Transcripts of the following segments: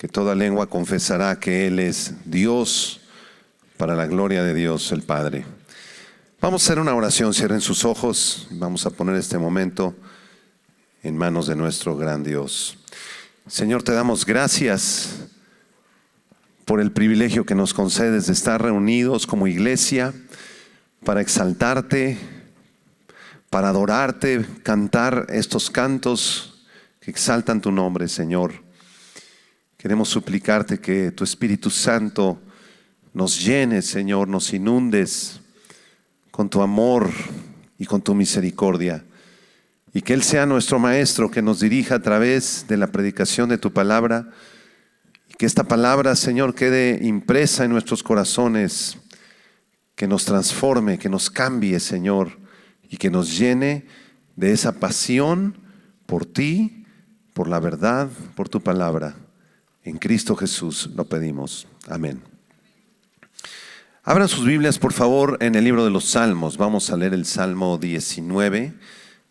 que toda lengua confesará que Él es Dios, para la gloria de Dios el Padre. Vamos a hacer una oración, cierren sus ojos, vamos a poner este momento en manos de nuestro gran Dios. Señor, te damos gracias por el privilegio que nos concedes de estar reunidos como iglesia para exaltarte, para adorarte, cantar estos cantos que exaltan tu nombre, Señor. Queremos suplicarte que tu Espíritu Santo nos llene, Señor, nos inundes con tu amor y con tu misericordia. Y que Él sea nuestro Maestro, que nos dirija a través de la predicación de tu palabra. Y que esta palabra, Señor, quede impresa en nuestros corazones, que nos transforme, que nos cambie, Señor, y que nos llene de esa pasión por ti, por la verdad, por tu palabra. En Cristo Jesús lo pedimos. Amén. Abran sus Biblias, por favor, en el libro de los Salmos. Vamos a leer el Salmo 19.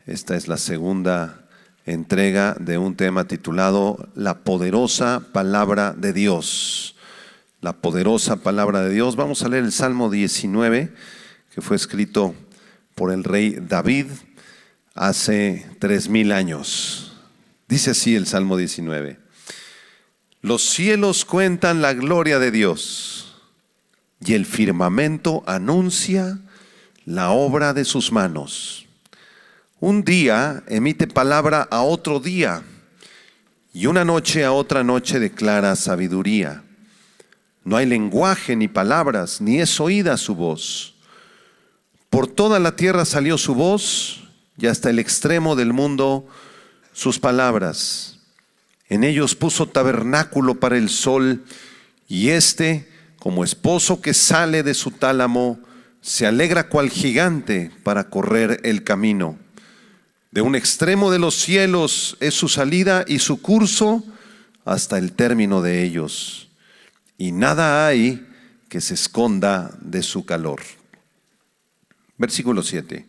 Esta es la segunda entrega de un tema titulado La poderosa palabra de Dios. La poderosa palabra de Dios. Vamos a leer el Salmo 19, que fue escrito por el rey David hace 3000 años. Dice así el Salmo 19. Los cielos cuentan la gloria de Dios, y el firmamento anuncia la obra de sus manos. Un día emite palabra a otro día, y una noche a otra noche declara sabiduría. No hay lenguaje ni palabras, ni es oída su voz. Por toda la tierra salió su voz, y hasta el extremo del mundo sus palabras. En ellos puso tabernáculo para el sol, y éste, como esposo que sale de su tálamo, se alegra cual gigante para correr el camino. De un extremo de los cielos es su salida y su curso hasta el término de ellos. Y nada hay que se esconda de su calor. Versículo 7.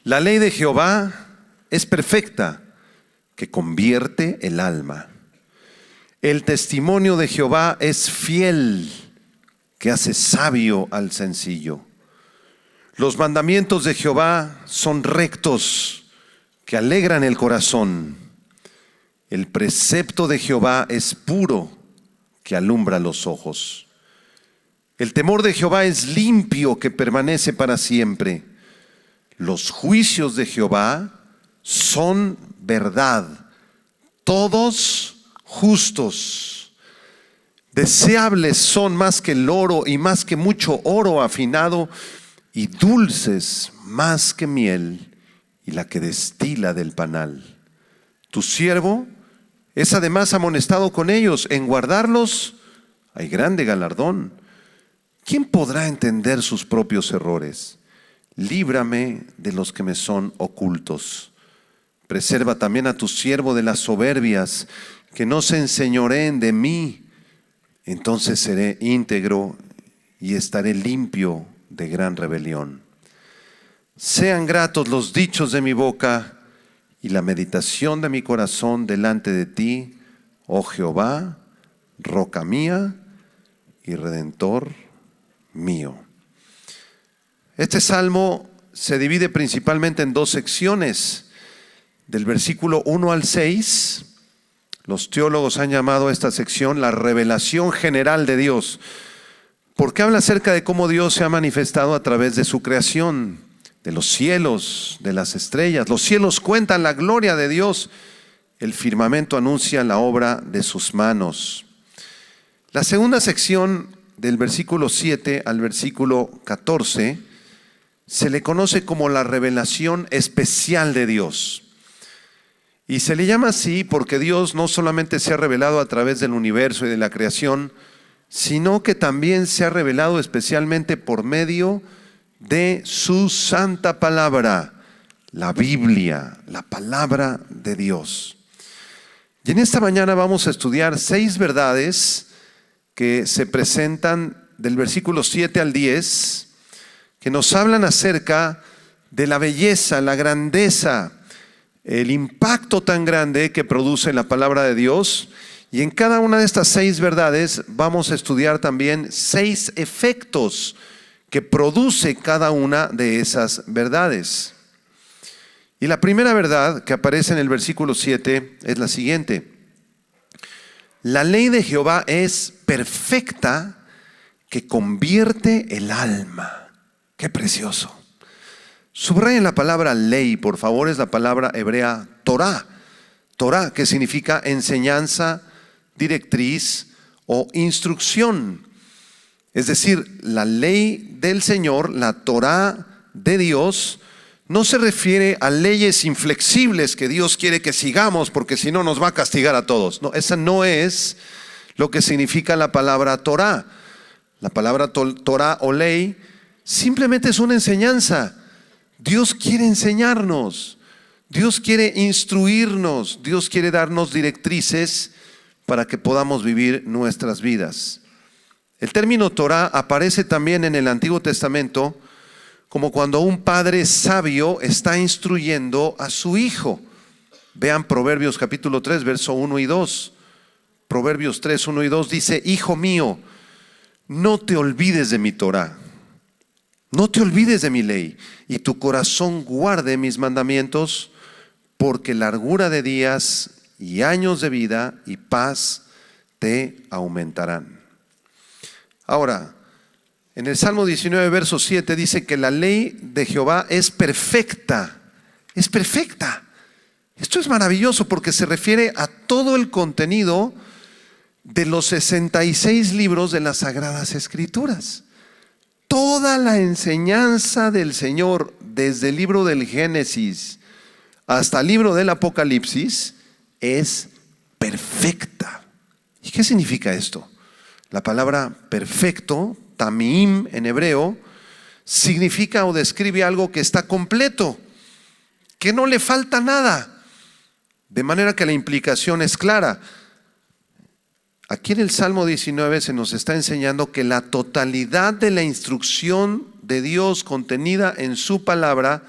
La ley de Jehová es perfecta, que convierte el alma. El testimonio de Jehová es fiel, que hace sabio al sencillo. Los mandamientos de Jehová son rectos, que alegran el corazón. El precepto de Jehová es puro, que alumbra los ojos. El temor de Jehová es limpio, que permanece para siempre. Los juicios de Jehová son verdad, todos justos. Deseables son más que el oro y más que mucho oro afinado, y dulces más que miel y la que destila del panal. Tu siervo es además amonestado con ellos. En guardarlos hay grande galardón. ¿Quién podrá entender sus propios errores? Líbrame de los que me son ocultos. Preserva también a tu siervo de las soberbias, que no se enseñoreen de mí. Entonces seré íntegro y estaré limpio de gran rebelión. Sean gratos los dichos de mi boca y la meditación de mi corazón delante de ti, oh Jehová, roca mía y redentor mío. Este salmo se divide principalmente en dos secciones. Del versículo 1 al 6, los teólogos han llamado a esta sección la revelación general de Dios, porque habla acerca de cómo Dios se ha manifestado a través de su creación, de los cielos, de las estrellas. Los cielos cuentan la gloria de Dios, el firmamento anuncia la obra de sus manos. La segunda sección, del versículo 7 al versículo 14, se le conoce como la revelación especial de Dios. Y se le llama así porque Dios no solamente se ha revelado a través del universo y de la creación, sino que también se ha revelado especialmente por medio de su santa palabra, la Biblia, la palabra de Dios. Y en esta mañana vamos a estudiar 6 verdades que se presentan del versículo 7 al 10, que nos hablan acerca de la belleza, la grandeza, el impacto tan grande que produce la palabra de Dios Y en cada una de estas 6 verdades vamos a estudiar también 6 efectos que produce cada una de esas verdades. Y la primera verdad que aparece en el versículo 7 es la siguiente: la ley de Jehová es perfecta, que convierte el alma. ¡Qué precioso! Subrayen la palabra ley, por favor, es la palabra hebrea Torah. Torah, que significa enseñanza, directriz o instrucción. Es decir, la ley del Señor, la Torah de Dios, no se refiere a leyes inflexibles que Dios quiere que sigamos porque si no nos va a castigar a todos. No, esa no es lo que significa la palabra Torah. La palabra Torah o ley simplemente es una enseñanza. Dios quiere enseñarnos, Dios quiere instruirnos, Dios quiere darnos directrices para que podamos vivir nuestras vidas. El término Torah aparece también en el Antiguo Testamento como cuando un padre sabio está instruyendo a su hijo. Vean Proverbios capítulo 3, verso 1 y 2. Proverbios 3, 1 y 2 dice: hijo mío, no te olvides de mi Torah, no te olvides de mi ley, y tu corazón guarde mis mandamientos, porque largura de días y años de vida y paz te aumentarán. Ahora, en el Salmo 19, verso 7 dice que la ley de Jehová es perfecta. Es perfecta. Esto es maravilloso porque se refiere a todo el contenido de los 66 libros de las Sagradas Escrituras. Toda la enseñanza del Señor, desde el libro del Génesis hasta el libro del Apocalipsis, es perfecta. ¿Y qué significa esto? La palabra perfecto, tamim en hebreo, significa o describe algo que está completo, que no le falta nada. De manera que la implicación es clara. Aquí en el Salmo 19 se nos está enseñando que la totalidad de la instrucción de Dios contenida en su palabra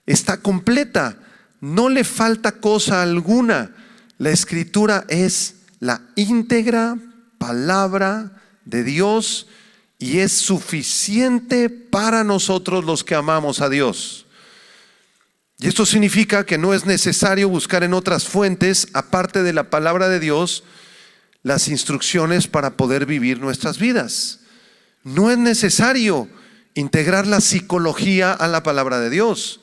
está completa. No le falta cosa alguna. La Escritura es la íntegra palabra de Dios y es suficiente para nosotros los que amamos a Dios. Y esto significa que no es necesario buscar en otras fuentes, aparte de la palabra de Dios, las instrucciones para poder vivir nuestras vidas. No es necesario integrar la psicología a la palabra de Dios.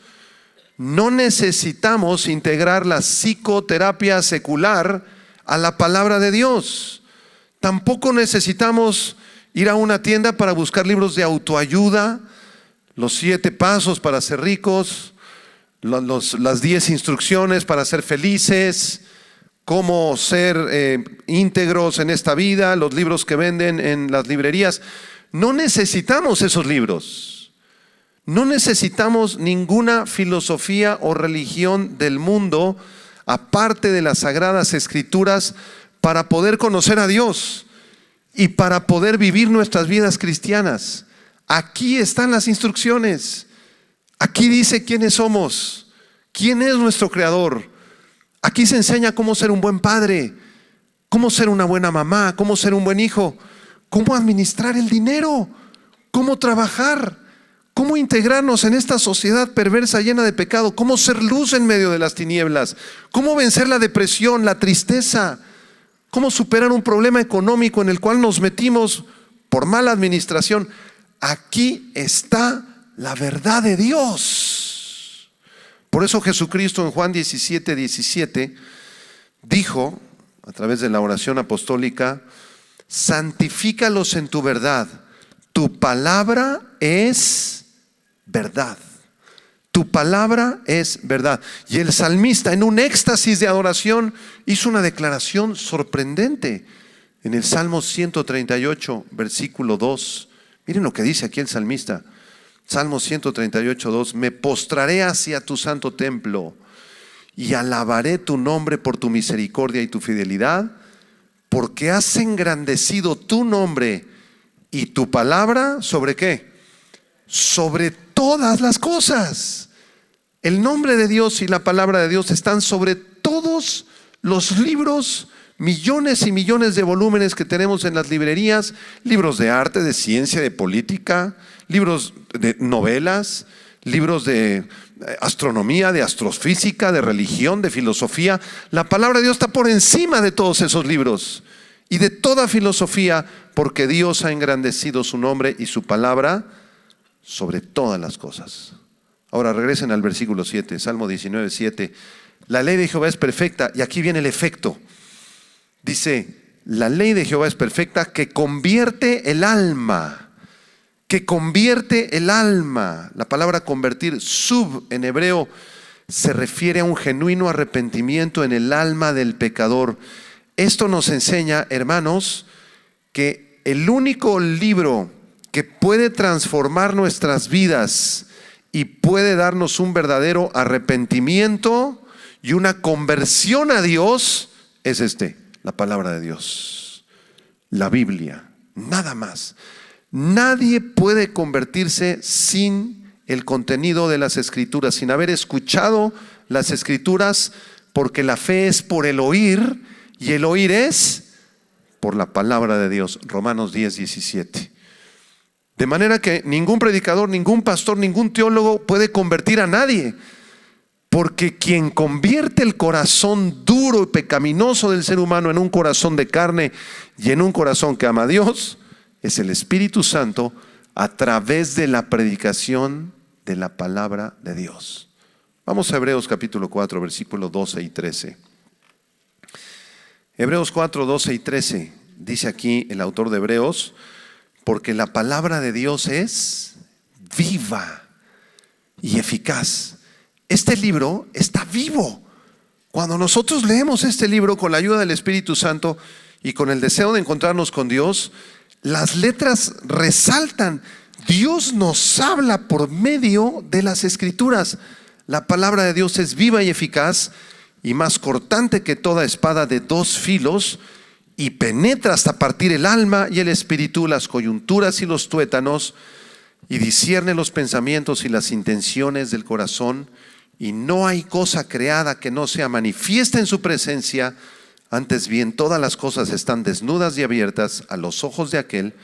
No necesitamos integrar la psicoterapia secular a la palabra de Dios. Tampoco necesitamos ir a una tienda para buscar libros de autoayuda, los 7 pasos para ser ricos, las 10 instrucciones para ser felices, cómo ser íntegros en esta vida, los libros que venden en las librerías. No necesitamos esos libros. No necesitamos ninguna filosofía o religión del mundo, aparte de las Sagradas Escrituras, para poder conocer a Dios y para poder vivir nuestras vidas cristianas. Aquí están las instrucciones. Aquí dice quiénes somos, quién es nuestro Creador. Aquí se enseña cómo ser un buen padre, cómo ser una buena mamá, cómo ser un buen hijo, cómo administrar el dinero, cómo trabajar, cómo integrarnos en esta sociedad perversa llena de pecado, cómo ser luz en medio de las tinieblas, cómo vencer la depresión, la tristeza, cómo superar un problema económico en el cual nos metimos por mala administración. Aquí está la verdad de Dios. Por eso Jesucristo en Juan 17, 17 dijo, a través de la oración apostólica: santifícalos en tu verdad, tu palabra es verdad. Tu palabra es verdad. Y el salmista, en un éxtasis de adoración, hizo una declaración sorprendente en el Salmo 138, versículo 2. Miren lo que dice aquí el salmista. Salmo 138, 2: me postraré hacia tu santo templo y alabaré tu nombre por tu misericordia y tu fidelidad, porque has engrandecido tu nombre y tu palabra, ¿sobre qué? Sobre todas las cosas. El nombre de Dios y la palabra de Dios están sobre todos los libros millones y millones de volúmenes que tenemos en las librerías, libros de arte, de ciencia, de política, libros de novelas, libros de astronomía, de astrofísica, de religión, de filosofía. La palabra de Dios está por encima de todos esos libros y de toda filosofía, porque Dios ha engrandecido su nombre y su palabra sobre todas las cosas. Ahora regresen al versículo 7, Salmo 19, 7. La ley de Jehová es perfecta, y aquí viene el efecto. Dice, la ley de Jehová es perfecta, que convierte el alma. Que convierte el alma. La palabra convertir, sub en hebreo, se refiere a un genuino arrepentimiento en el alma del pecador. Esto nos enseña, hermanos, que el único libro que puede transformar nuestras vidas y puede darnos un verdadero arrepentimiento y una conversión a Dios es la palabra de Dios, la Biblia, nada más. Nadie puede convertirse sin el contenido de las Escrituras, sin haber escuchado las Escrituras, porque la fe es por el oír y el oír es por la palabra de Dios. Romanos 10, 17. De manera que ningún predicador, ningún pastor, ningún teólogo puede convertir a nadie, porque quien convierte el corazón duro y pecaminoso del ser humano en un corazón de carne y en un corazón que ama a Dios es el Espíritu Santo a través de la predicación de la palabra de Dios. Vamos a Hebreos capítulo 4, versículos 12 y 13. Hebreos 4, 12 y 13, dice aquí el autor de Hebreos, porque la palabra de Dios es viva y eficaz. Este libro está vivo. Cuando nosotros leemos este libro con la ayuda del Espíritu Santo y con el deseo de encontrarnos con Dios, las letras resaltan. Dios nos habla por medio de las Escrituras. La palabra de Dios es viva y eficaz y más cortante que toda espada de dos filos, y penetra hasta partir el alma y el espíritu, las coyunturas y los tuétanos, y discierne los pensamientos y las intenciones del corazón. Y no hay cosa creada que no sea manifiesta en su presencia. Antes bien, todas las cosas están desnudas y abiertas a los ojos de aquel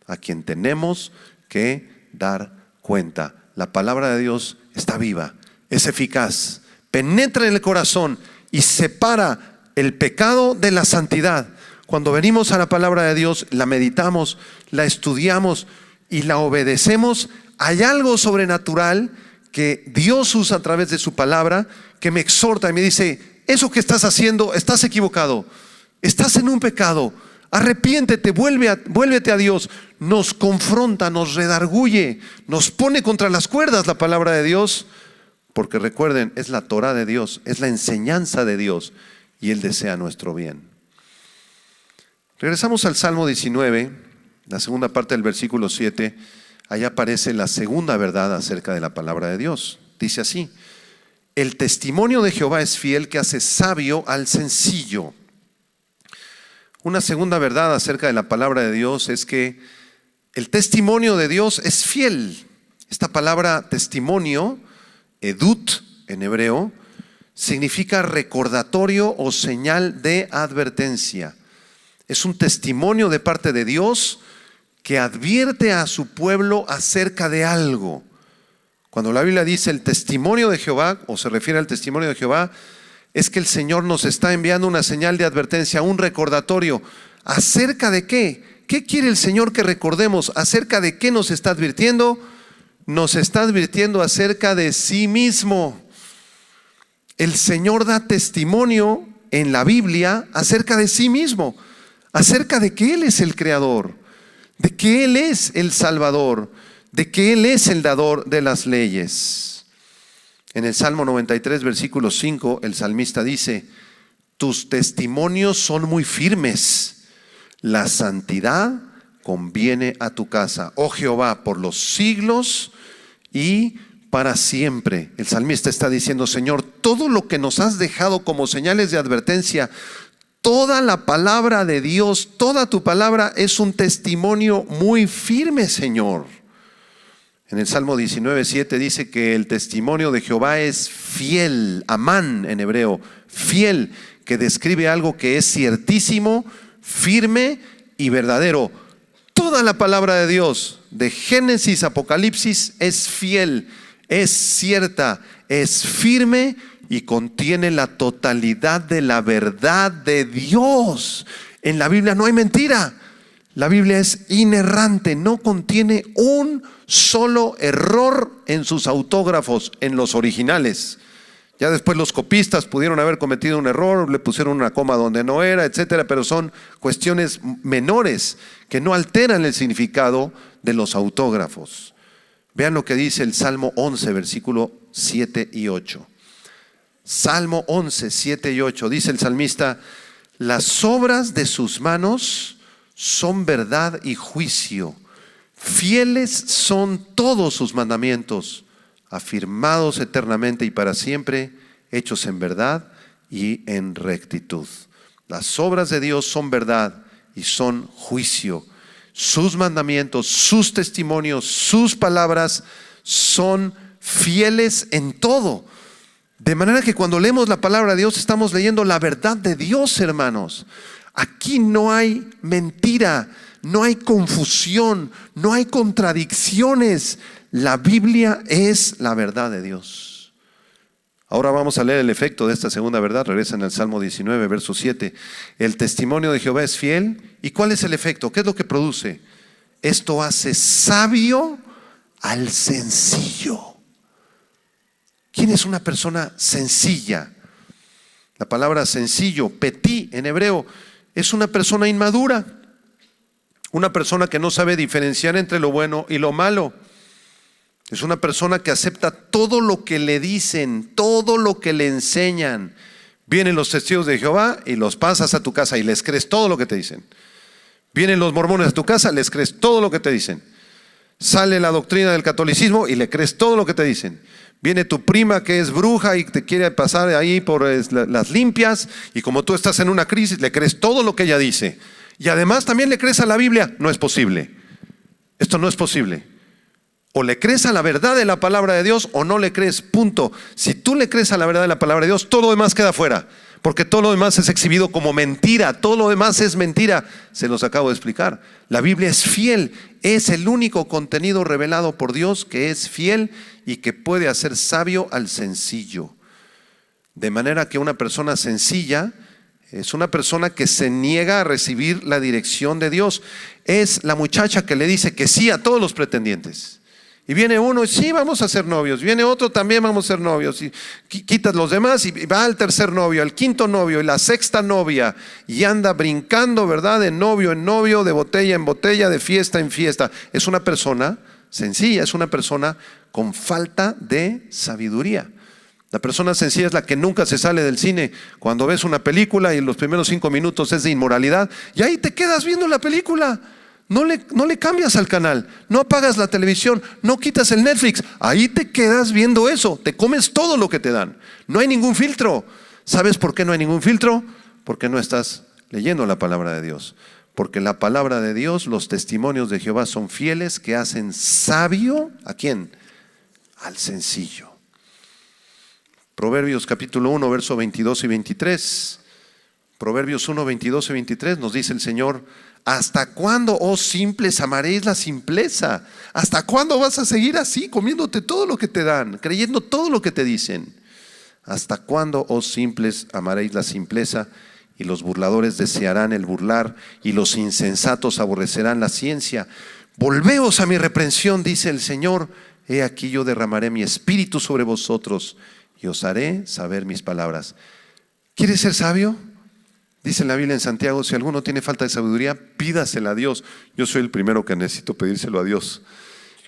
a quien tenemos que dar cuenta. La palabra de Dios está viva, es eficaz, penetra en el corazón y separa el pecado de la santidad. Cuando venimos a la palabra de Dios, la meditamos, la estudiamos y la obedecemos, hay algo sobrenatural que Dios usa a través de su palabra, que me exhorta y me dice, eso que estás haciendo, estás equivocado, estás en un pecado, arrepiéntete, vuélvete a Dios. Nos confronta, nos redarguye, nos pone contra las cuerdas la palabra de Dios, porque recuerden, es la Torah de Dios, es la enseñanza de Dios y Él desea nuestro bien. Regresamos al Salmo 19, la segunda parte del versículo 7. Allá aparece la segunda verdad acerca de la palabra de Dios. Dice así: el testimonio de Jehová es fiel, que hace sabio al sencillo. Una segunda verdad acerca de la palabra de Dios es que el testimonio de Dios es fiel. Esta palabra testimonio, edut en hebreo, significa recordatorio o señal de advertencia. Es un testimonio de parte de Dios que advierte a su pueblo acerca de algo. Cuando la Biblia dice el testimonio de Jehová, o se refiere al testimonio de Jehová, es que el Señor nos está enviando una señal de advertencia, un recordatorio. ¿Acerca de qué? ¿Qué quiere el Señor que recordemos? ¿Acerca de qué nos está advirtiendo? Nos está advirtiendo acerca de sí mismo. El Señor da testimonio en la Biblia acerca de sí mismo, acerca de que Él es el creador, de que Él es el salvador, de que Él es el dador de las leyes. En el Salmo 93, versículo 5, el salmista dice: tus testimonios son muy firmes, la santidad conviene a tu casa, oh Jehová, por los siglos y para siempre. El salmista está diciendo: Señor, todo lo que nos has dejado como señales de advertencia, toda la palabra de Dios, toda tu palabra es un testimonio muy firme, Señor. En el Salmo 19, 7 dice que el testimonio de Jehová es fiel, amán en hebreo, fiel, que describe algo que es ciertísimo, firme y verdadero. Toda la palabra de Dios, de Génesis a Apocalipsis, es fiel, es cierta, es firme y contiene la totalidad de la verdad de Dios. En la Biblia no hay mentira. La Biblia es inerrante, no contiene un solo error en sus autógrafos, en los originales. Ya después los copistas pudieron haber cometido un error, le pusieron una coma donde no era, etcétera, pero son cuestiones menores que no alteran el significado de los autógrafos. Vean lo que dice el Salmo 11, versículo 7 y 8. Salmo 11, 7 y 8, dice el salmista: las obras de sus manos son verdad y juicio. Fieles son todos sus mandamientos, afirmados eternamente y para siempre, hechos en verdad y en rectitud. Las obras de Dios son verdad y son juicio. Sus mandamientos, sus testimonios, sus palabras son fieles en todo. De manera que cuando leemos la palabra de Dios estamos leyendo la verdad de Dios, hermanos. Aquí no hay mentira, no hay confusión, no hay contradicciones. La Biblia es la verdad de Dios. Ahora vamos a leer el efecto de esta segunda verdad. Regresan al Salmo 19, verso 7. El testimonio de Jehová es fiel. ¿Y cuál es el efecto? ¿Qué es lo que produce? Esto hace sabio al sencillo. ¿Quién es una persona sencilla? La palabra sencillo, petit en hebreo, es una persona inmadura. Una persona que no sabe diferenciar entre lo bueno y lo malo. Es una persona que acepta todo lo que le dicen, todo lo que le enseñan. Vienen los testigos de Jehová y los pasas a tu casa y les crees todo lo que te dicen. Vienen los mormones a tu casa, les crees todo lo que te dicen. Sale la doctrina del catolicismo y le crees todo lo que te dicen. Viene tu prima que es bruja y te quiere pasar ahí por las limpias, y como tú estás en una crisis, le crees todo lo que ella dice. Y además también le crees a la Biblia. No es posible. Esto no es posible. O le crees a la verdad de la palabra de Dios o no le crees, punto. Si tú le crees a la verdad de la palabra de Dios, todo lo demás queda fuera, porque todo lo demás es exhibido como mentira. Todo lo demás es mentira. Se los acabo de explicar. La Biblia es fiel. Es el único contenido revelado por Dios que es fiel y que puede hacer sabio al sencillo. De manera que una persona sencilla es una persona que se niega a recibir la dirección de Dios. Es la muchacha que le dice que sí a todos los pretendientes. Y viene uno y sí, vamos a ser novios. Viene otro, también vamos a ser novios. Y quitas los demás y va al tercer novio, al quinto novio y la sexta novia. Y anda brincando, ¿verdad? De novio en novio, de botella en botella, de fiesta en fiesta. Es una persona sencilla, es una persona con falta de sabiduría. La persona sencilla es la que nunca se sale del cine. Cuando ves una película y los primeros 5 minutos es de inmoralidad, y ahí te quedas viendo la película. No le cambias al canal, no apagas la televisión, no quitas el Netflix. Ahí te quedas viendo eso, te comes todo lo que te dan. No hay ningún filtro. ¿Sabes por qué no hay ningún filtro? Porque no estás leyendo la palabra de Dios. Porque la palabra de Dios, los testimonios de Jehová son fieles, que hacen sabio, ¿a quién? Al sencillo. Proverbios capítulo 1, verso 22 y 23. Proverbios 1, 22 y 23 nos dice el Señor: ¿hasta cuándo, oh simples, amaréis la simpleza? ¿Hasta cuándo vas a seguir así, comiéndote todo lo que te dan, creyendo todo lo que te dicen? ¿Hasta cuándo, oh simples, amaréis la simpleza? Y los burladores desearán el burlar, y los insensatos aborrecerán la ciencia. Volveos a mi reprensión, dice el Señor. He aquí yo derramaré mi espíritu sobre vosotros, y os haré saber mis palabras. ¿Quieres ser sabio? Dice en la Biblia en Santiago: si alguno tiene falta de sabiduría, pídasela a Dios. Yo soy el primero que necesito pedírselo a Dios.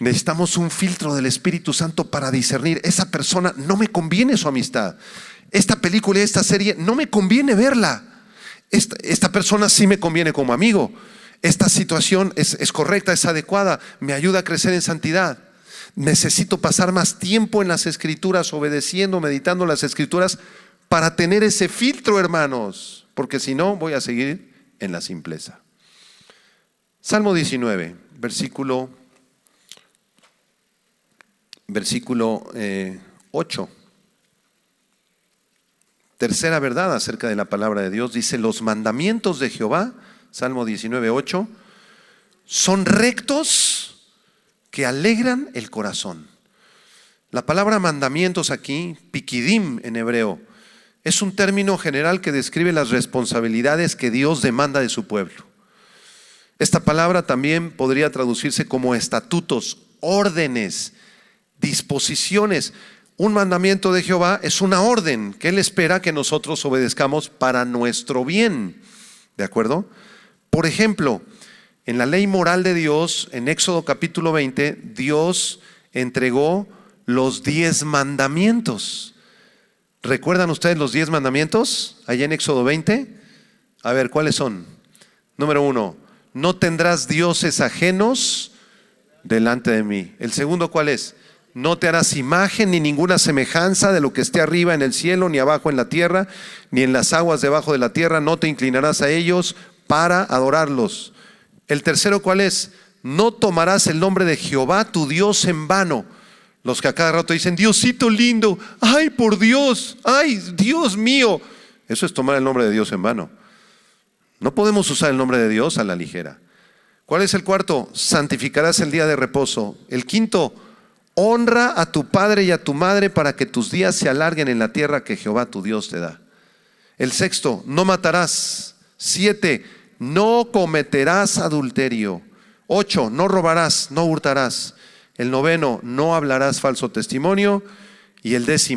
Necesitamos un filtro del Espíritu Santo para discernir: esa persona no me conviene su amistad. Esta película y esta serie no me conviene verla. Esta persona sí me conviene como amigo. Esta situación es correcta, es adecuada, me ayuda a crecer en santidad. Necesito pasar más tiempo en las Escrituras, obedeciendo, meditando las Escrituras, para tener ese filtro, hermanos, porque si no voy a seguir en la simpleza. Salmo 19, versículo 8. Tercera verdad acerca de la palabra de Dios, dice: los mandamientos de Jehová, Salmo 19:8, son rectos que alegran el corazón. La palabra mandamientos aquí, pikidim en hebreo, es un término general que describe las responsabilidades que Dios demanda de su pueblo. Esta palabra también podría traducirse como estatutos, órdenes, disposiciones. Un mandamiento de Jehová es una orden que Él espera que nosotros obedezcamos para nuestro bien. ¿De acuerdo? Por ejemplo, en la ley moral de Dios, en Éxodo capítulo 20, Dios entregó los 10 mandamientos. ¿Recuerdan ustedes los 10 mandamientos allá en Éxodo 20? A ver, ¿cuáles son? Número 1, no tendrás dioses ajenos delante de mí. El segundo, ¿cuál es? No te harás imagen ni ninguna semejanza de lo que esté arriba en el cielo, ni abajo en la tierra, ni en las aguas debajo de la tierra. No te inclinarás a ellos para adorarlos. El tercero, ¿cuál es? No tomarás el nombre de Jehová tu Dios en vano. Los que a cada rato dicen: Diosito lindo, ay por Dios, ay Dios mío. Eso es tomar el nombre de Dios en vano. No podemos usar el nombre de Dios a la ligera. ¿Cuál es el cuarto? Santificarás el día de reposo. El quinto, honra a tu padre y a tu madre para que tus días se alarguen en la tierra que Jehová tu Dios te da. El sexto, no matarás. 7, no cometerás adulterio. 8, no robarás, no hurtarás. El 9, no hablarás falso testimonio. Y el 10,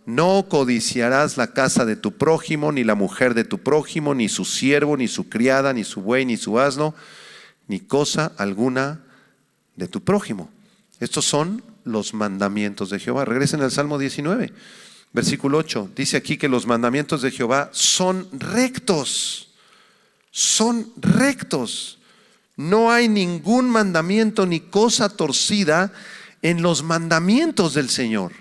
no codiciarás la casa de tu prójimo, ni la mujer de tu prójimo, ni su siervo, ni su criada, ni su buey, ni su asno, ni cosa alguna de tu prójimo. Estos son los mandamientos de Jehová. Regresen al Salmo 19, versículo 8. Dice aquí que los mandamientos de Jehová son rectos. Son rectos. No hay ningún mandamiento ni cosa torcida en los mandamientos del Señor.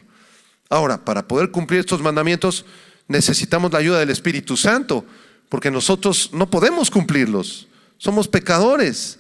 Ahora, para poder cumplir estos mandamientos necesitamos la ayuda del Espíritu Santo, porque nosotros no podemos cumplirlos. Somos pecadores.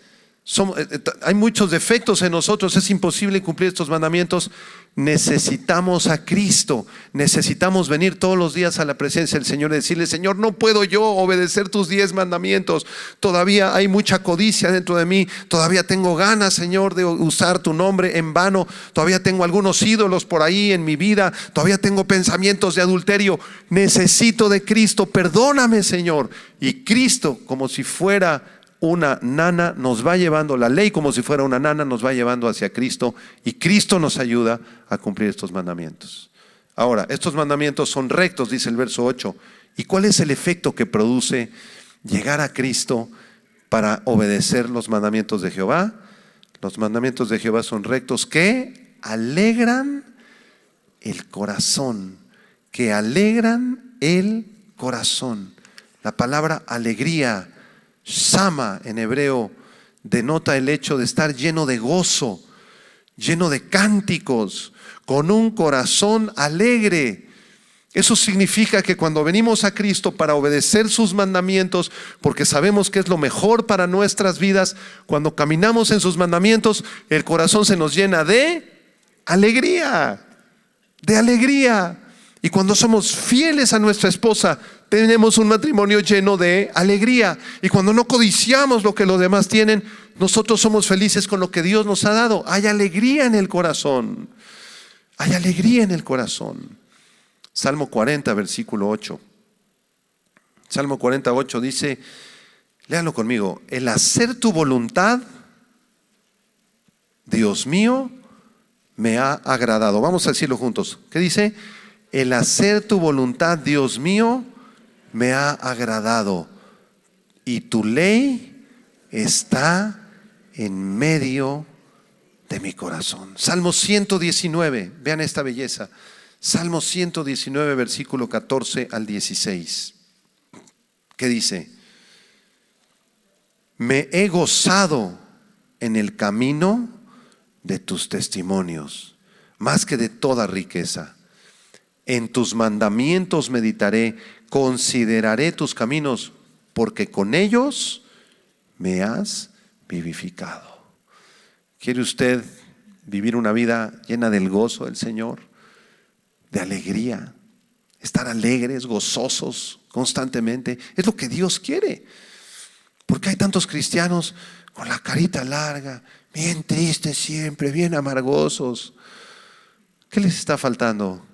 Hay muchos defectos en nosotros, es imposible cumplir estos mandamientos. Necesitamos a Cristo, necesitamos venir todos los días a la presencia del Señor y decirle: Señor, no puedo yo obedecer tus 10 mandamientos, todavía hay mucha codicia dentro de mí, todavía tengo ganas, Señor, de usar tu nombre en vano, todavía tengo algunos ídolos por ahí en mi vida, todavía tengo pensamientos de adulterio, necesito de Cristo, perdóname, Señor. Y Cristo, como si fuera una nana, nos va llevando, la ley como si fuera una nana nos va llevando hacia Cristo, y Cristo nos ayuda a cumplir estos mandamientos. Ahora, estos mandamientos son rectos, dice el verso 8. ¿Y cuál es el efecto que produce llegar a Cristo para obedecer los mandamientos de Jehová? Los mandamientos de Jehová son rectos que alegran el corazón, que alegran el corazón. La palabra alegría, Sama en hebreo, denota el hecho de estar lleno de gozo, lleno de cánticos, con un corazón alegre. Eso significa que cuando venimos a Cristo para obedecer sus mandamientos, porque sabemos que es lo mejor para nuestras vidas, cuando caminamos en sus mandamientos, el corazón se nos llena de alegría, de alegría. Y cuando somos fieles a nuestra esposa, tenemos un matrimonio lleno de alegría. Y cuando no codiciamos lo que los demás tienen, nosotros somos felices con lo que Dios nos ha dado. Hay alegría en el corazón. Hay alegría en el corazón. Salmo 40, versículo 8. Salmo 48 dice, léalo conmigo: el hacer tu voluntad, Dios mío, me ha agradado. Vamos a decirlo juntos. ¿Qué dice? El hacer tu voluntad, Dios mío, me ha agradado, y tu ley está en medio de mi corazón. Salmo 119, vean esta belleza. Salmo 119, versículo 14 al 16. ¿Qué dice? Me he gozado en el camino de tus testimonios, más que de toda riqueza. En tus mandamientos meditaré, consideraré tus caminos, porque con ellos me has vivificado. ¿Quiere usted vivir una vida llena del gozo del Señor, de alegría? estar alegres, gozosos constantemente. Es lo que Dios quiere. Porque hay tantos cristianos con la carita larga, bien tristes siempre, bien amargosos. ¿Qué les está faltando?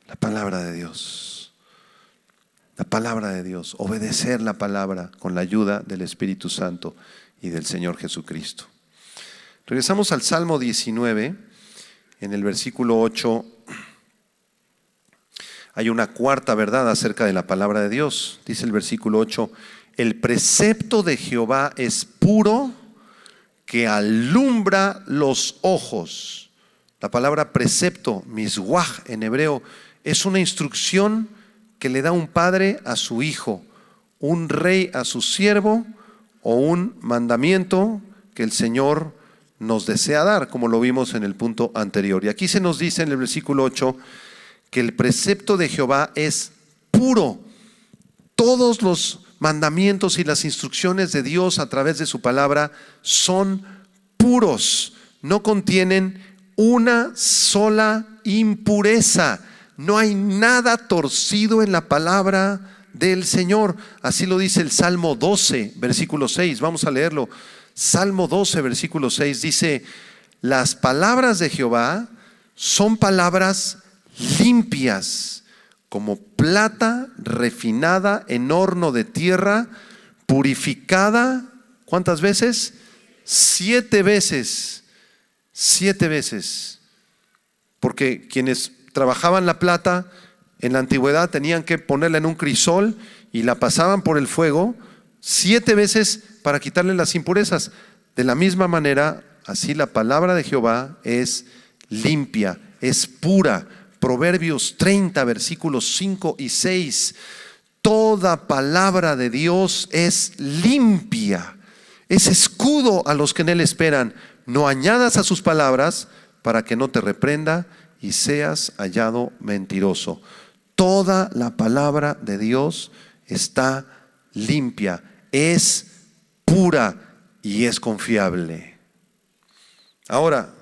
La palabra de Dios. La palabra de Dios. Obedecer la palabra con la ayuda del Espíritu Santo y del Señor Jesucristo. Regresamos al Salmo 19, en el versículo 8. Hay una cuarta verdad acerca de la palabra de Dios. Dice el versículo 8, el precepto de Jehová es puro, que alumbra los ojos. La palabra precepto, miswaj en hebreo, es una instrucción que le da un padre a su hijo, un rey a su siervo, o un mandamiento que el Señor nos desea dar, como lo vimos en el punto anterior. Y aquí se nos dice en el versículo 8 que el precepto de Jehová es puro. Todos los mandamientos y las instrucciones de Dios a través de su palabra son puros, no contienen una sola impureza. No hay nada torcido en la palabra del Señor. Así lo dice el Salmo 12, versículo 6. Vamos a leerlo. Salmo 12, versículo 6 dice: las palabras de Jehová son palabras limpias, como plata refinada en horno de tierra, purificada, ¿cuántas veces? 7 veces. 7 veces. Porque quienes trabajaban la plata en la antigüedad tenían que ponerla en un crisol y la pasaban por el fuego 7 veces para quitarle las impurezas. De la misma manera, así la palabra de Jehová es limpia, es pura. Proverbios 30, versículos 5 y 6. Toda palabra de Dios es limpia, es escudo a los que en él esperan. No añadas a sus palabras para que no te reprenda y seas hallado mentiroso. Toda la palabra de Dios está limpia, es pura y es confiable. Ahora,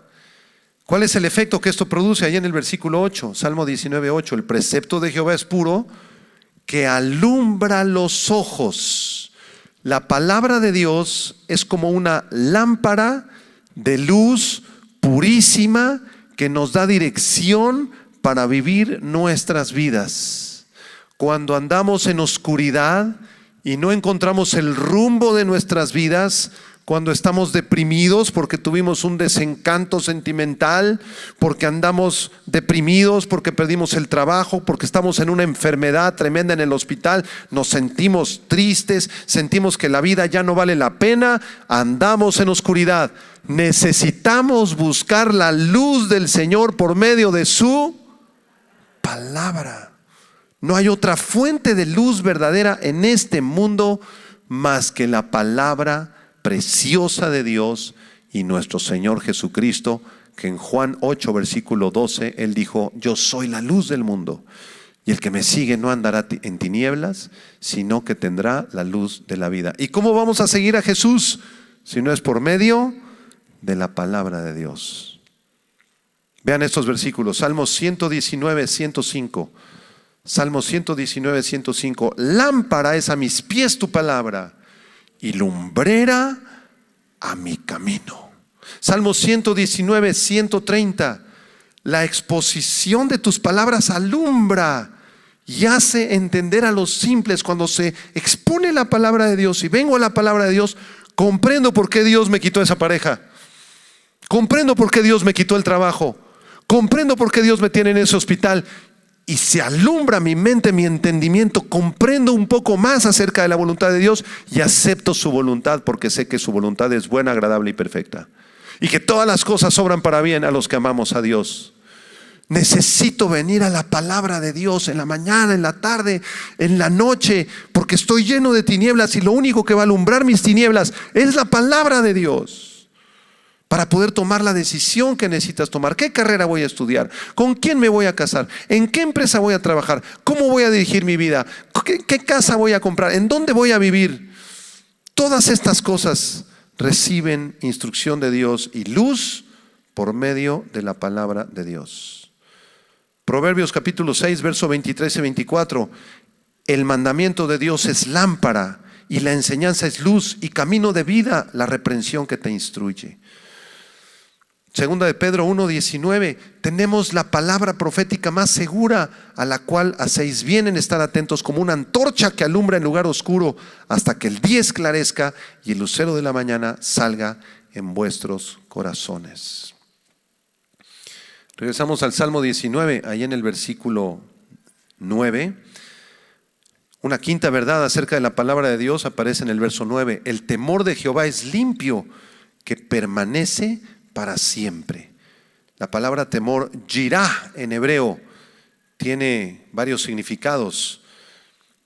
¿cuál es el efecto que esto produce? Ahí en el versículo 8, Salmo 19, 8. El precepto de Jehová es puro, que alumbra los ojos. La palabra de Dios es como una lámpara de luz purísima que nos da dirección para vivir nuestras vidas. Cuando andamos en oscuridad y no encontramos el rumbo de nuestras vidas, cuando estamos deprimidos porque tuvimos un desencanto sentimental, porque andamos deprimidos, porque perdimos el trabajo, porque estamos en una enfermedad tremenda en el hospital, nos sentimos tristes, sentimos que la vida ya no vale la pena, andamos en oscuridad. Necesitamos buscar la luz del Señor por medio de su palabra. No hay otra fuente de luz verdadera en este mundo más que la palabra preciosa de Dios y nuestro Señor Jesucristo, que en Juan 8, versículo 12, Él dijo: yo soy la luz del mundo, y el que me sigue no andará en tinieblas, sino que tendrá la luz de la vida. ¿Y cómo vamos a seguir a Jesús? Si no es por medio de la palabra de Dios. Vean estos versículos, Salmo 119, 105. Salmo 119, 105. Lámpara es a mis pies tu palabra y lumbrera a mi camino. Salmo 119, 130. La exposición de tus palabras alumbra y hace entender a los simples. Cuando se expone la palabra de Dios y vengo a la palabra de Dios, comprendo por qué Dios me quitó esa pareja. Comprendo por qué Dios me quitó el trabajo. Comprendo por qué Dios me tiene en ese hospital. Y se alumbra mi mente, mi entendimiento, comprendo un poco más acerca de la voluntad de Dios y acepto su voluntad porque sé que su voluntad es buena, agradable y perfecta. Y que todas las cosas obran para bien a los que amamos a Dios. Necesito venir a la palabra de Dios en la mañana, en la tarde, en la noche, porque estoy lleno de tinieblas y lo único que va a alumbrar mis tinieblas es la palabra de Dios. Para poder tomar la decisión que necesitas tomar. ¿Qué carrera voy a estudiar? ¿Con quién me voy a casar? ¿En qué empresa voy a trabajar? ¿Cómo voy a dirigir mi vida? ¿Qué casa voy a comprar? ¿En dónde voy a vivir? Todas estas cosas reciben instrucción de Dios y luz por medio de la palabra de Dios. Proverbios capítulo 6, verso 23 y 24. El mandamiento de Dios es lámpara y la enseñanza es luz y camino de vida la reprensión que te instruye. Segunda de Pedro 1:19, tenemos la palabra profética más segura, a la cual hacéis bien en estar atentos como una antorcha que alumbra en lugar oscuro hasta que el día esclarezca y el lucero de la mañana salga en vuestros corazones. Regresamos al Salmo 19, ahí en el versículo 9. Una quinta verdad acerca de la palabra de Dios aparece en el verso 9. El temor de Jehová es limpio, que permanece para siempre. La palabra temor, yirá en hebreo, tiene varios significados.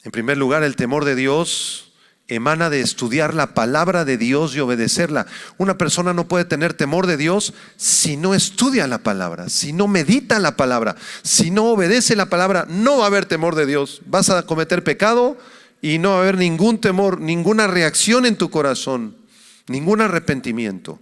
En primer lugar, el temor de Dios emana de estudiar la palabra de Dios y obedecerla. Una persona no puede tener temor de Dios si no estudia la palabra, si no medita la palabra, si no obedece la palabra. No va a haber temor de Dios. Vas a cometer pecado y no va a haber ningún temor, ninguna reacción en tu corazón, ningún arrepentimiento.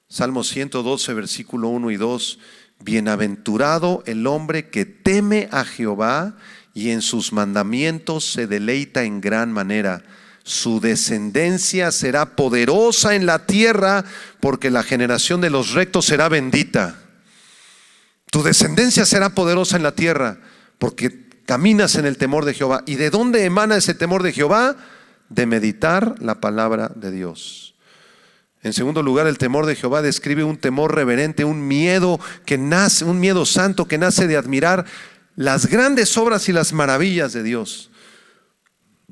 Salmo 112, versículo 1 y 2. Bienaventurado el hombre que teme a Jehová y en sus mandamientos se deleita en gran manera. Su descendencia será poderosa en la tierra, porque la generación de los rectos será bendita. Tu descendencia será poderosa en la tierra, porque caminas en el temor de Jehová. ¿Y de dónde emana ese temor de Jehová? De meditar la palabra de Dios. En segundo lugar, el temor de Jehová describe un temor reverente, un miedo que nace, un miedo santo que nace de admirar las grandes obras y las maravillas de Dios.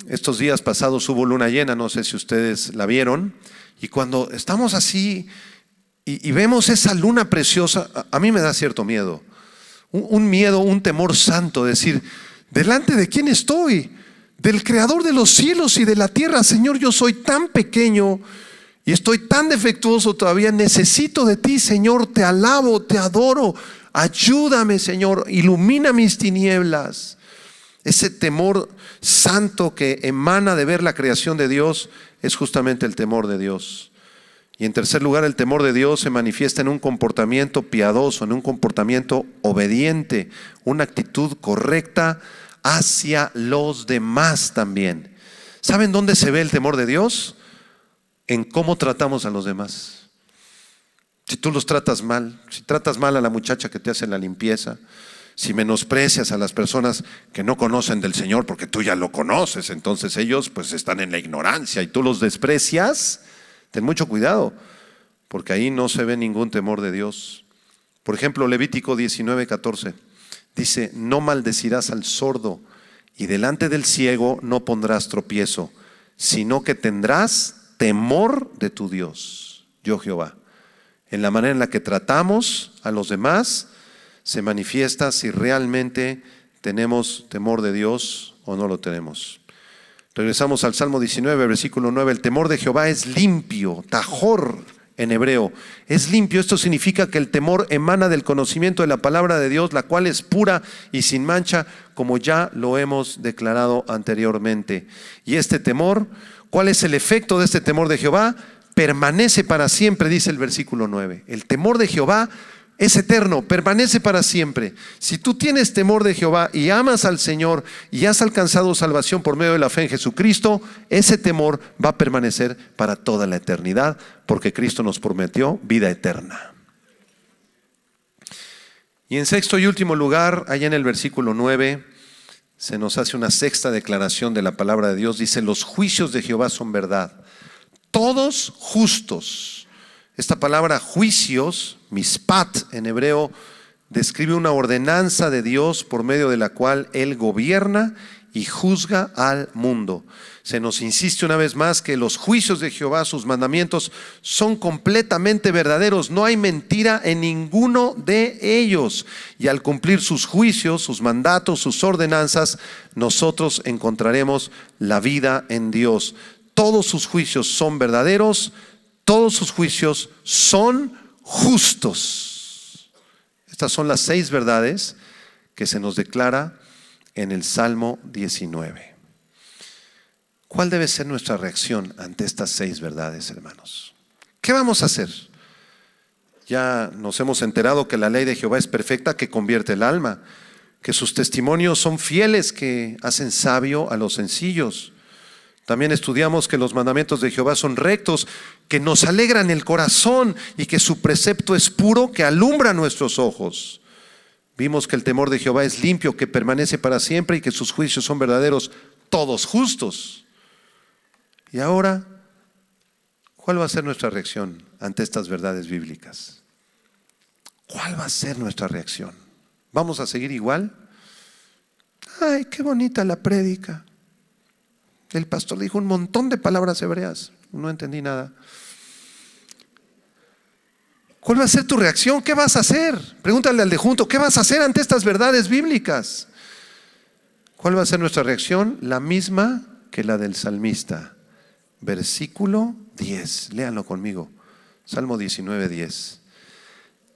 Estos días pasados hubo luna llena, no sé si ustedes la vieron, y cuando estamos así y vemos esa luna preciosa, a mí me da cierto miedo, un miedo, un temor santo, decir, ¿delante de quién estoy? Del Creador de los cielos y de la tierra. Señor, yo soy tan pequeño y estoy tan defectuoso todavía, necesito de ti, Señor, te alabo, te adoro, ayúdame, Señor, ilumina mis tinieblas. Ese temor santo que emana de ver la creación de Dios es justamente el temor de Dios. Y en tercer lugar, el temor de Dios se manifiesta en un comportamiento piadoso, en un comportamiento obediente, una actitud correcta hacia los demás también. ¿Saben dónde se ve el temor de Dios? En cómo tratamos a los demás. Si tú los tratas mal, si tratas mal a la muchacha que te hace la limpieza, si menosprecias a las personas que no conocen del Señor porque tú ya lo conoces, entonces ellos pues están en la ignorancia y tú los desprecias, ten mucho cuidado, porque ahí no se ve ningún temor de Dios. Por ejemplo, Levítico 19:14 dice, no maldecirás al sordo y delante del ciego no pondrás tropiezo, sino que tendrás temor de tu Dios, yo Jehová. En la manera en la que tratamos a los demás se manifiesta si realmente tenemos temor de Dios o no lo tenemos. Regresamos al Salmo 19, versículo 9. El temor de Jehová es limpio, tajor en hebreo. Es limpio, esto significa que el temor emana del conocimiento de la palabra de Dios, la cual es pura y sin mancha, como ya lo hemos declarado anteriormente. Y este temor, ¿cuál es el efecto de este temor de Jehová? Permanece para siempre, dice el versículo 9. El temor de Jehová es eterno, permanece para siempre. Si tú tienes temor de Jehová y amas al Señor y has alcanzado salvación por medio de la fe en Jesucristo, ese temor va a permanecer para toda la eternidad, porque Cristo nos prometió vida eterna. Y en sexto y último lugar, allá en el versículo 9, se nos hace una sexta declaración de la palabra de Dios. Dice, los juicios de Jehová son verdad, todos justos. Esta palabra juicios, mispat en hebreo, describe una ordenanza de Dios por medio de la cual Él gobierna y juzga al mundo. Se nos insiste una vez más que los juicios de Jehová, sus mandamientos, son completamente verdaderos. No hay mentira en ninguno de ellos. Y al cumplir sus juicios, sus mandatos, sus ordenanzas, nosotros encontraremos la vida en Dios. Todos sus juicios son verdaderos, todos sus juicios son justos. Estas son las 6 verdades que se nos declara en el Salmo 19. ¿Cuál debe ser nuestra reacción ante estas 6 verdades, hermanos? ¿Qué vamos a hacer? Ya nos hemos enterado que la ley de Jehová es perfecta, que convierte el alma, que sus testimonios son fieles, que hacen sabio a los sencillos. También estudiamos que los mandamientos de Jehová son rectos, que nos alegran el corazón y que su precepto es puro, que alumbra nuestros ojos. Vimos que el temor de Jehová es limpio, que permanece para siempre y que sus juicios son verdaderos, todos justos. Y ahora, ¿cuál va a ser nuestra reacción ante estas verdades bíblicas? ¿Cuál va a ser nuestra reacción? ¿Vamos a seguir igual? Ay, qué bonita la prédica. El pastor dijo un montón de palabras hebreas. No entendí nada. ¿Cuál va a ser tu reacción? ¿Qué vas a hacer? Pregúntale al de junto, ¿qué vas a hacer ante estas verdades bíblicas? ¿Cuál va a ser nuestra reacción? La misma que la del salmista. Versículo 10. Léanlo conmigo. Salmo 19, 10.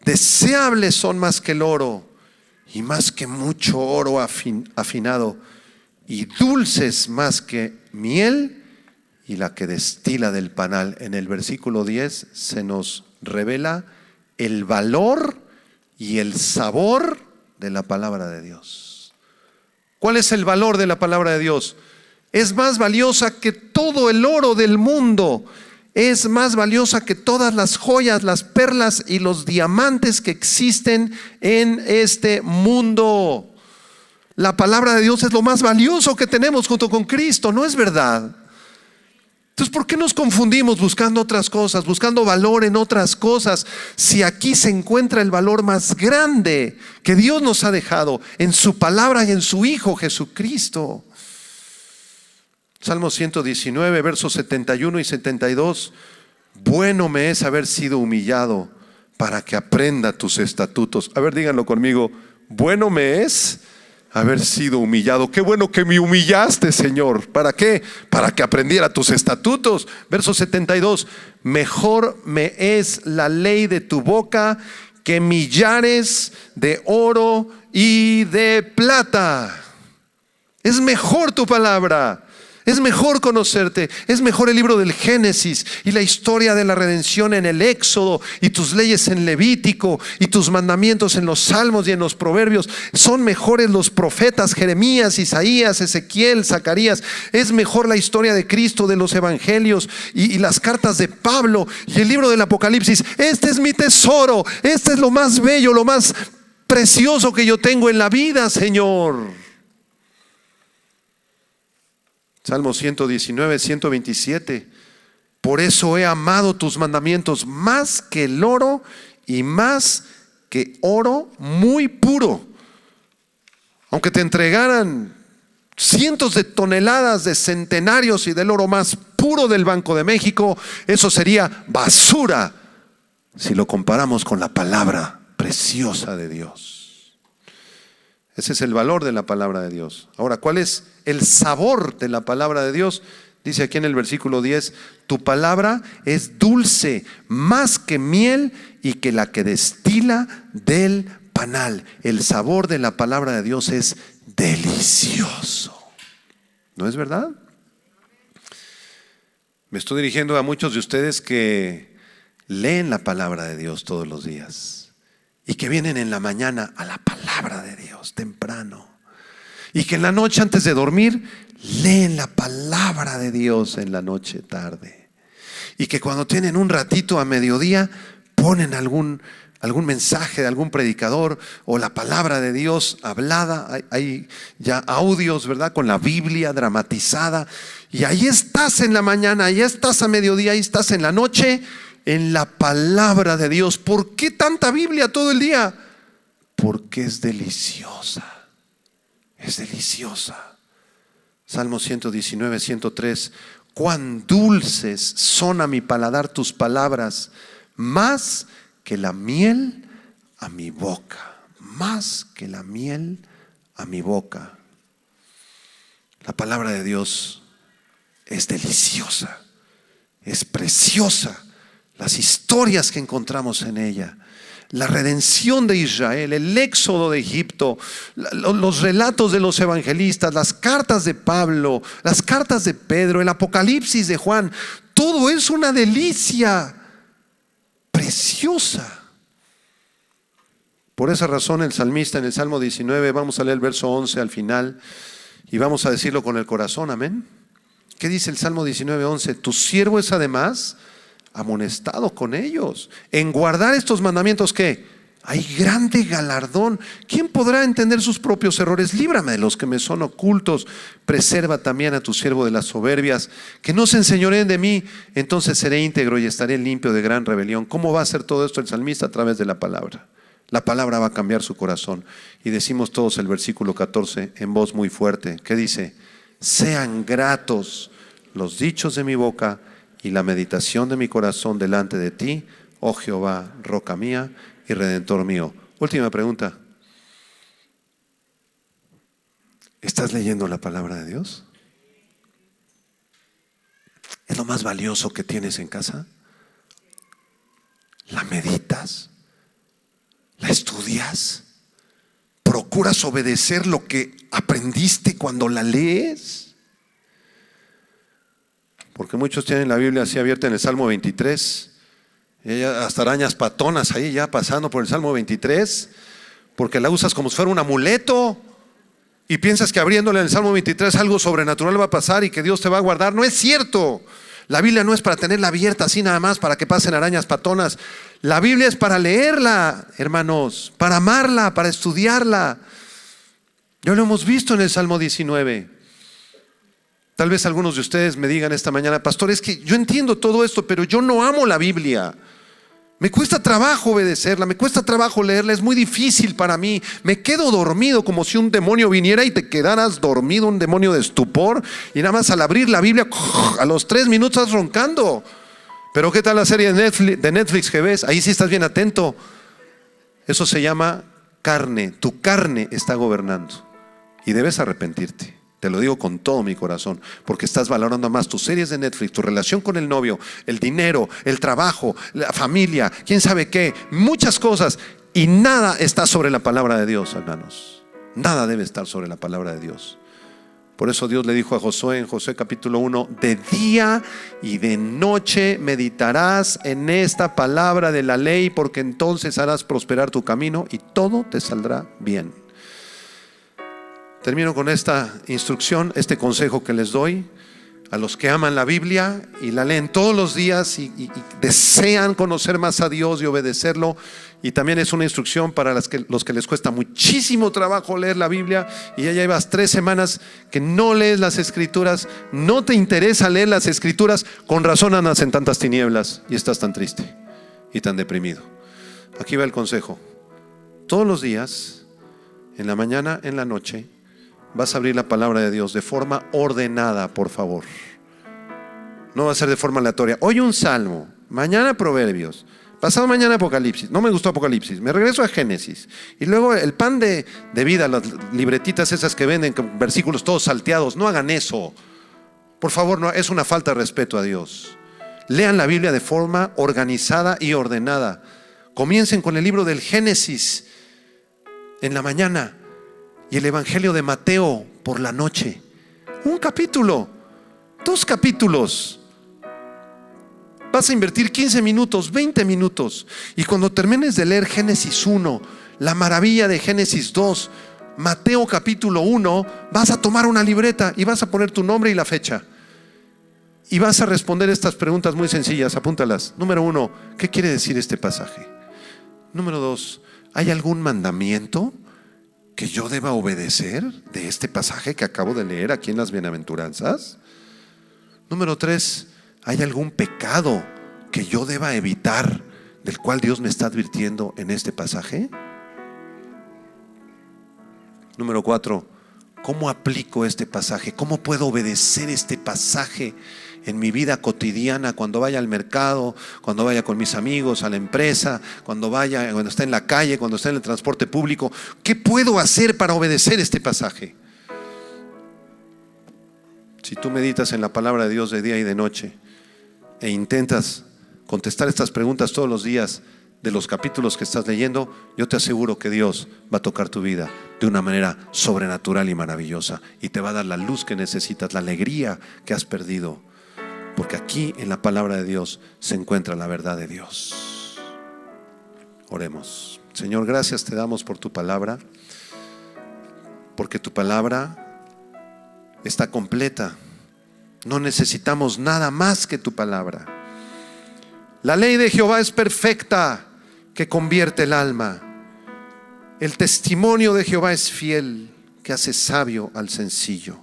Deseables son más que el oro y más que mucho oro afinado, y dulces más que miel y la que destila del panal. En el versículo 10 se nos revela el valor y el sabor de la palabra de Dios. ¿Cuál es el valor de la palabra de Dios? Es más valiosa que todo el oro del mundo. Es más valiosa que todas las joyas, las perlas y los diamantes que existen en este mundo. La palabra de Dios es lo más valioso que tenemos junto con Cristo, ¿no es verdad? Entonces, ¿por qué nos confundimos buscando otras cosas, buscando valor en otras cosas, si aquí se encuentra el valor más grande que Dios nos ha dejado en su palabra y en su Hijo Jesucristo? Salmo 119, versos 71 y 72. Bueno me es haber sido humillado para que aprenda tus estatutos. A ver, díganlo conmigo. Bueno me es haber sido humillado. Qué bueno que me humillaste, Señor. ¿Para qué? Para que aprendiera tus estatutos. Verso 72. Mejor me es la ley de tu boca que millares de oro y de plata. Es mejor tu palabra. Es mejor conocerte, es mejor el libro del Génesis y la historia de la redención en el Éxodo y tus leyes en Levítico y tus mandamientos en los Salmos y en los Proverbios. Son mejores los profetas Jeremías, Isaías, Ezequiel, Zacarías. Es mejor la historia de Cristo, de los evangelios y las cartas de Pablo y el libro del Apocalipsis. Este es mi tesoro, este es lo más bello, lo más precioso que yo tengo en la vida, Señor. Salmo 119, 127. Por eso he amado tus mandamientos más que el oro y más que oro muy puro. Aunque te entregaran cientos de toneladas de centenarios y del oro más puro del Banco de México, eso sería basura si lo comparamos con la palabra preciosa de Dios. Ese es el valor de la palabra de Dios. Ahora, ¿cuál es el sabor de la palabra de Dios? Dice aquí en el versículo 10, tu palabra es dulce más que miel y que la que destila del panal. El sabor de la palabra de Dios es delicioso. ¿No es verdad? Me estoy dirigiendo a muchos de ustedes que leen la palabra de Dios todos los días y que vienen en la mañana a la palabra de Dios temprano y que en la noche antes de dormir leen la palabra de Dios en la noche tarde y que cuando tienen un ratito a mediodía ponen algún mensaje de algún predicador o la palabra de Dios hablada. Hay ya audios, ¿verdad? Con la Biblia dramatizada y ahí estás en la mañana, ahí estás a mediodía, ahí estás en la noche en la palabra de Dios. ¿Por qué tanta Biblia todo el día? Porque es deliciosa. Es deliciosa. Salmo 119, 103. Cuán dulces son a mi paladar tus palabras, más que la miel a mi boca. Más que la miel a mi boca. La palabra de Dios es deliciosa. Es preciosa. Las historias que encontramos en ella, la redención de Israel, el éxodo de Egipto, los relatos de los evangelistas, las cartas de Pablo, las cartas de Pedro, el Apocalipsis de Juan, todo es una delicia preciosa. Por esa razón el salmista en el Salmo 19, vamos a leer el verso 11 al final y vamos a decirlo con el corazón, amén. ¿Qué dice el Salmo 19, 11? Tu siervo es además amonestado con ellos. En guardar estos mandamientos, ¿qué? Hay grande galardón. ¿Quién podrá entender sus propios errores? Líbrame de los que me son ocultos. Preserva también a tu siervo de las soberbias, que no se enseñoreen de mí. Entonces seré íntegro y estaré limpio de gran rebelión. ¿Cómo va a hacer todo esto el salmista? A través de la palabra. La palabra va a cambiar su corazón. Y decimos todos el versículo 14 en voz muy fuerte. ¿Qué dice? Sean gratos los dichos de mi boca y la meditación de mi corazón delante de ti, oh Jehová, roca mía y redentor mío. Última pregunta. ¿Estás leyendo la palabra de Dios? ¿Es lo más valioso que tienes en casa? ¿La meditas? ¿La estudias? ¿Procuras obedecer lo que aprendiste cuando la lees? Porque muchos tienen la Biblia así abierta en el Salmo 23. Y hasta arañas patonas ahí ya pasando por el Salmo 23. Porque la usas como si fuera un amuleto. Y piensas que abriéndole en el Salmo 23 algo sobrenatural va a pasar y que Dios te va a guardar. No es cierto. La Biblia no es para tenerla abierta así nada más para que pasen arañas patonas. La Biblia es para leerla, hermanos. Para amarla, para estudiarla. Ya lo hemos visto en el Salmo 19. Tal vez algunos de ustedes me digan esta mañana: pastor, es que yo entiendo todo esto, pero yo no amo la Biblia. Me cuesta trabajo obedecerla, me cuesta trabajo leerla, es muy difícil para mí. Me quedo dormido como si un demonio viniera y te quedaras dormido, un demonio de estupor. Y nada más al abrir la Biblia, a los 3 minutos estás roncando. Pero ¿qué tal la serie de Netflix que ves? Ahí sí estás bien atento. Eso se llama carne. Tu carne está gobernando y debes arrepentirte. Te lo digo con todo mi corazón, porque estás valorando más tus series de Netflix, tu relación con el novio, el dinero, el trabajo, la familia, quién sabe qué, muchas cosas. Y nada está sobre la palabra de Dios, hermanos. Nada debe estar sobre la palabra de Dios. Por eso Dios le dijo a Josué en Josué capítulo 1: de día y de noche meditarás en esta palabra de la ley, porque entonces harás prosperar tu camino y todo te saldrá bien. Termino con esta instrucción, este consejo que les doy a los que aman la Biblia y la leen todos los días y desean conocer más a Dios y obedecerlo. Y también es una instrucción para los que les cuesta muchísimo trabajo leer la Biblia y ya llevas 3 semanas que no lees las Escrituras, no te interesa leer las Escrituras. Con razón andas en tantas tinieblas y estás tan triste y tan deprimido. Aquí va el consejo. Todos los días, en la mañana, en la noche, vas a abrir la palabra de Dios de forma ordenada, por favor. No va a ser de forma aleatoria. Hoy un salmo, mañana Proverbios, pasado mañana Apocalipsis. No me gustó Apocalipsis, me regreso a Génesis. Y luego el pan de vida, las libretitas esas que venden con versículos todos salteados. No hagan eso. Por favor, no, es una falta de respeto a Dios. Lean la Biblia de forma organizada y ordenada. Comiencen con el libro del Génesis en la mañana y el Evangelio de Mateo por la noche. Un capítulo, 2 capítulos. Vas a invertir 15 minutos, 20 minutos. Y cuando termines de leer Génesis 1, la maravilla de Génesis 2, Mateo capítulo 1, vas a tomar una libreta y vas a poner tu nombre y la fecha. Y vas a responder estas preguntas muy sencillas, apúntalas. Número 1, ¿qué quiere decir este pasaje? Número 2, ¿hay algún mandamiento que yo deba obedecer de este pasaje que acabo de leer aquí en las bienaventuranzas? Número 3, ¿hay algún pecado que yo deba evitar del cual Dios me está advirtiendo en este pasaje? Número 4, ¿cómo aplico este pasaje? ¿Cómo puedo obedecer este pasaje en mi vida cotidiana, cuando vaya al mercado, cuando vaya con mis amigos a la empresa, cuando esté en la calle, cuando esté en el transporte público? ¿Qué puedo hacer para obedecer este pasaje? Si tú meditas en la palabra de Dios de día y de noche e intentas contestar estas preguntas todos los días de los capítulos que estás leyendo, yo te aseguro que Dios va a tocar tu vida de una manera sobrenatural y maravillosa y te va a dar la luz que necesitas, la alegría que has perdido. Porque aquí en la palabra de Dios se encuentra la verdad de Dios. Oremos. Señor, gracias te damos por tu palabra, porque tu palabra está completa. No necesitamos nada más que tu palabra. La ley de Jehová es perfecta, que convierte el alma. El testimonio de Jehová es fiel, que hace sabio al sencillo.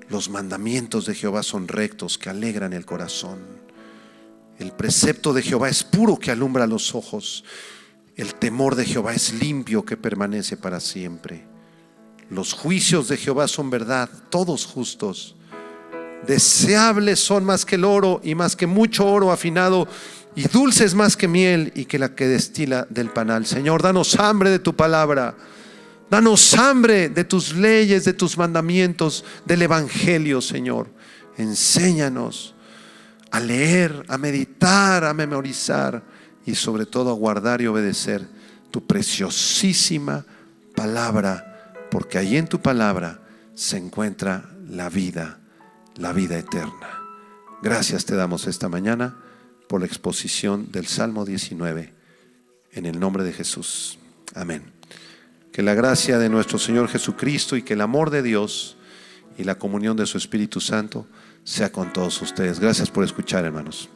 Los mandamientos de Jehová son rectos, que alegran el corazón. El precepto de Jehová es puro, que alumbra los ojos. El temor de Jehová es limpio, que permanece para siempre. Los juicios de Jehová son verdad, todos justos. Deseables son más que el oro, y más que mucho oro afinado, y dulces más que miel, y que la que destila del panal. Señor, danos hambre de tu palabra. Danos hambre de tus leyes, de tus mandamientos, del evangelio, Señor. Enséñanos a leer, a meditar, a memorizar, y sobre todo a guardar y obedecer tu preciosísima palabra, porque allí en tu palabra se encuentra la vida eterna. Gracias te damos esta mañana por la exposición del Salmo 19, en el nombre de Jesús. Amén. Que la gracia de nuestro Señor Jesucristo y que el amor de Dios y la comunión de su Espíritu Santo sea con todos ustedes. Gracias por escuchar, hermanos.